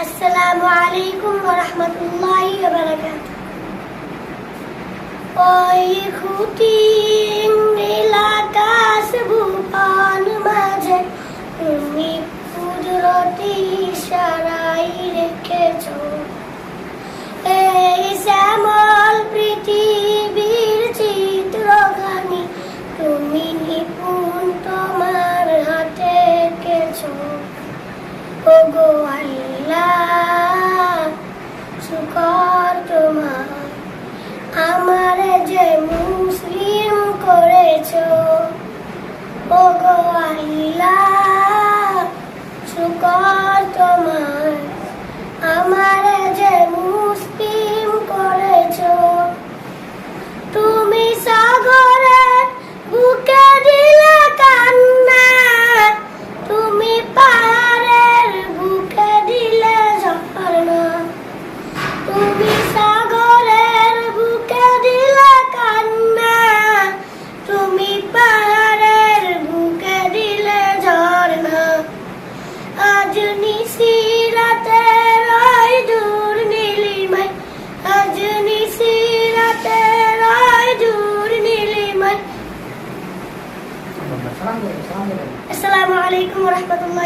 আসসালামু আলাইকুম ওয়া রাহমাতুল্লাহি ওয়া বারাকাতুহু। ওই খুঁটি নীল আকাশ ভুবন মাঝে তুমি কুদরতি ইশারায় রেখেছো। এই শ্যামল পৃথিবীর চিত্রখানি তুমি নিপুণ তোমার হাতে এঁকেছো। ওগো আল্লাহ, শুকর তোমার, আমার যে মুসলিম করেছো। ওগো আল্লাহ, শুকর তোমার, আমার যে মুসলিম করেছো। তুমি সাগরের বুকে দিলে কান্না, তুমি পাহাড়ের বুকে দিলে ঝর্ণা। তুমি সাগরের বুকে দিলে কান্না, তুমি পাহাড়ের বুকে দিলে ঝর্ণা। আজ নিশিরাতে রয় দূর নীলিমায়, আজ নিশিরাতে রয় দূর নীলিমায়। আসসালামু আলাইকুম ওয়া রাহমাতুল্লাহ।